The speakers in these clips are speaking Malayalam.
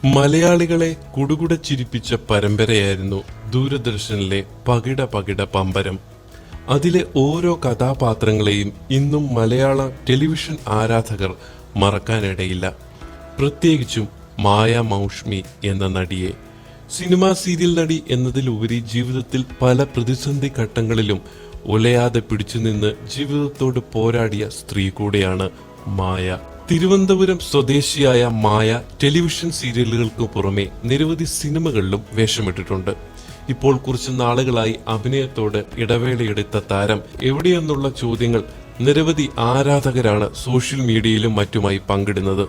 മലയാളികളെ കുടുകുട ചിരിപ്പിച്ച പരമ്പരയായിരുന്നു ദൂരദർശനിലെ പകിട പകിട പമ്പരം. അതിലെ ഓരോ കഥാപാത്രങ്ങളെയും ഇന്നും മലയാള ടെലിവിഷൻ ആരാധകർ മറക്കാനിടയില്ല. പ്രത്യേകിച്ചും മായ മൗഷ്മി എന്ന നടിയെ. സിനിമാ സീരിയൽ നടി എന്നതിലുപരി ജീവിതത്തിൽ പല പ്രതിസന്ധി ഘട്ടങ്ങളിലും ഉലയാതെ പിടിച്ചുനിന്ന് ജീവിതത്തോട് പോരാടിയ സ്ത്രീ കൂടെയാണ് മായ. തിരുവനന്തപുരം സ്വദേശിയായ മായ ടെലിവിഷൻ സീരിയലുകൾക്ക് പുറമെ നിരവധി സിനിമകളിലും വേഷമിട്ടിട്ടുണ്ട്. ഇപ്പോൾ കുറച്ച് നാളുകളായി അഭിനയത്തോട് ഇടവേളയെടുത്ത താരം എവിടെയെന്നുള്ള ചോദ്യങ്ങൾ നിരവധി ആരാധകരാണ് സോഷ്യൽ മീഡിയയിലും മറ്റുമായി പങ്കിടുന്നത്.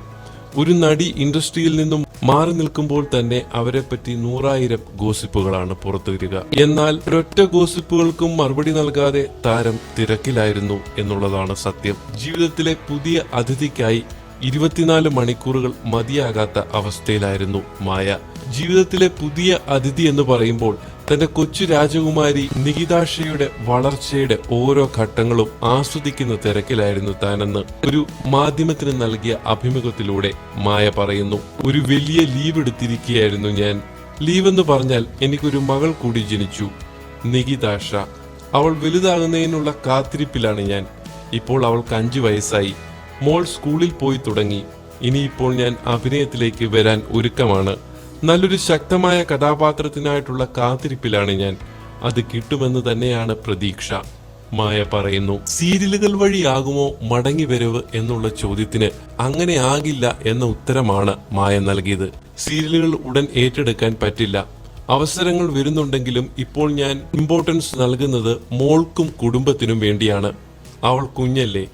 ഒരു നടി ഇൻഡസ്ട്രിയിൽ നിന്നും മാറി നിൽക്കുമ്പോൾ തന്നെ അവരെ പറ്റി 100,000 ഗോസിപ്പുകളാണ് പുറത്തുവരിക. എന്നാൽ ഒരൊറ്റ ഗോസിപ്പുകൾക്കും മറുപടി നൽകാതെ താരം തിരക്കിലായിരുന്നു എന്നുള്ളതാണ് സത്യം. ജീവിതത്തിലെ പുതിയ അതിഥിക്കായി 24 മണിക്കൂറുകൾ മതിയാകാത്ത അവസ്ഥയിലായിരുന്നു മായ. ജീവിതത്തിലെ പുതിയ അതിഥി എന്ന് പറയുമ്പോൾ തന്റെ കൊച്ചു രാജകുമാരി നികിതാഷയുടെ വളർച്ചയുടെ ഓരോ ഘട്ടങ്ങളും ആസ്വദിക്കുന്ന തിരക്കിലായിരുന്നു താനെന്ന് ഒരു മാധ്യമത്തിന് നൽകിയ അഭിമുഖത്തിലൂടെ മായ പറയുന്നു. ഒരു വലിയ ലീവ് എടുത്തിരിക്കുകയായിരുന്നു ഞാൻ. ലീവ് എന്ന് പറഞ്ഞാൽ എനിക്കൊരു മകൾ കൂടി ജനിച്ചു, നികിതാഷ. അവൾ വലുതാകുന്നതിനുള്ള കാത്തിരിപ്പിലാണ് ഞാൻ. ഇപ്പോൾ അവൾക്ക് 5 വയസ്സായി. മോൾ സ്കൂളിൽ പോയി തുടങ്ങി. ഇനിയിപ്പോൾ ഞാൻ അഭിനയത്തിലേക്ക് വരാൻ ഒരുക്കമാണ്. നല്ലൊരു ശക്തമായ കഥാപാത്രത്തിനായിട്ടുള്ള കാത്തിരിപ്പിലാണ് ഞാൻ. അത് കിട്ടുമെന്ന് തന്നെയാണ് പ്രതീക്ഷ, മായ പറയുന്നു. സീരിയലുകൾ വഴിയാകുമോ മടങ്ങി വരവ് എന്നുള്ള ചോദ്യത്തിന് അങ്ങനെ ആകില്ല എന്ന ഉത്തരമാണ് മായ നൽകിയത്. സീരിയലുകൾ ഉടൻ ഏറ്റെടുക്കാൻ പറ്റില്ല. അവസരങ്ങൾ വരുന്നുണ്ടെങ്കിലും ഇപ്പോൾ ഞാൻ ഇമ്പോർട്ടൻസ് നൽകുന്നത് മോൾക്കും കുടുംബത്തിനും വേണ്ടിയാണ്. അവൾ കുഞ്ഞല്ലേ,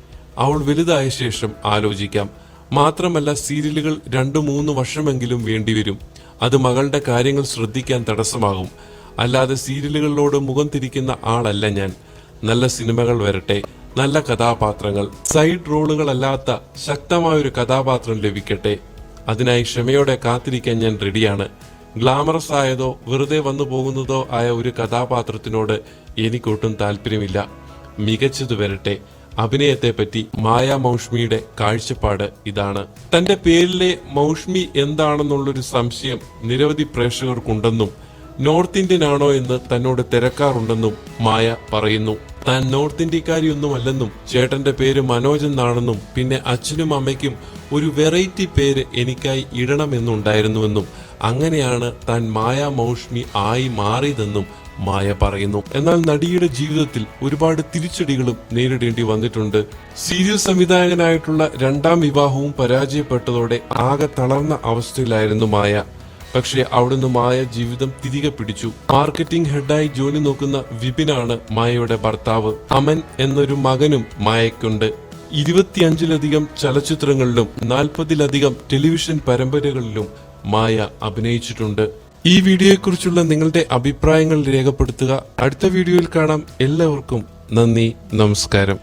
അവൾ വലുതായ ശേഷം ആലോചിക്കാം. മാത്രമല്ല സീരിയലുകൾ 2-3 വർഷമെങ്കിലും വേണ്ടിവരും. അത് മകളുടെ കാര്യങ്ങൾ ശ്രദ്ധിക്കാൻ തടസ്സമാകും. അല്ലാതെ സീരിയലുകളിലോട് മുഖം തിരിക്കുന്ന ആളല്ല ഞാൻ. നല്ല സിനിമകൾ വരട്ടെ, നല്ല കഥാപാത്രങ്ങൾ, സൈഡ് റോളുകളല്ലാത്ത ശക്തമായൊരു കഥാപാത്രം ലഭിക്കട്ടെ. അതിനായി ക്ഷമയോടെ കാത്തിരിക്കാൻ ഞാൻ റെഡിയാണ്. ഗ്ലാമറസ് ആയതോ വെറുതെ വന്നു പോകുന്നതോ ആയ ഒരു കഥാപാത്രത്തിനോട് എനിക്കൊട്ടും താല്പര്യമില്ല. മികച്ചത് വരട്ടെ. അഭിനയത്തെ പറ്റി മായ മൗഷ്മിയുടെ കാഴ്ചപ്പാട് ഇതാണ്. തന്റെ പേരിലെ മൗഷ്മി എന്താണെന്നുള്ളൊരു സംശയം നിരവധി പ്രേക്ഷകർക്കുണ്ടെന്നും നോർത്ത് ഇന്ത്യൻ ആണോ എന്ന് തന്നോട് തിരക്കാറുണ്ടെന്നും മായ പറയുന്നു. താൻ നോർത്ത് ഇന്ത്യക്കാരിയൊന്നുമല്ലെന്നും ചേട്ടന്റെ പേര് മനോജ് എന്നാണെന്നും പിന്നെ അച്ഛനും അമ്മയ്ക്കും ഒരു വെറൈറ്റി പേര് എനിക്കായി ഇടണമെന്നുണ്ടായിരുന്നുവെന്നും അങ്ങനെയാണ് താൻ മായ മൗഷ്മി ആയി മാറിയതെന്നും മായ പറയുന്നു. എന്നാൽ നടിയുടെ ജീവിതത്തിൽ ഒരുപാട് തിരിച്ചടികളും നേരിടേണ്ടി വന്നിട്ടുണ്ട്. സീരിയൽ സംവിധായകനായിട്ടുള്ള 2ാം വിവാഹവും പരാജയപ്പെട്ടതോടെ ആകെ തളർന്ന അവസ്ഥയിലായിരുന്നു മായ. പക്ഷെ അവിടുന്ന് മായ ജീവിതം തിരികെ പിടിച്ചു. മാർക്കറ്റിംഗ് ഹെഡായി ജോലി നോക്കുന്ന വിപിനാണ് മായയുടെ ഭർത്താവ്. അമൻ എന്നൊരു മകനും മായയ്ക്കുണ്ട്. 25-ലധികം ചലച്ചിത്രങ്ങളിലും 40-ലധികം ടെലിവിഷൻ പരമ്പരകളിലും മായ അഭിനയിച്ചിട്ടുണ്ട്. ഈ വീഡിയോയെക്കുറിച്ചുള്ള നിങ്ങളുടെ അഭിപ്രായങ്ങൾ രേഖപ്പെടുത്തുക. അടുത്ത വീഡിയോയിൽ കാണാം. എല്ലാവർക്കും നന്ദി, നമസ്കാരം.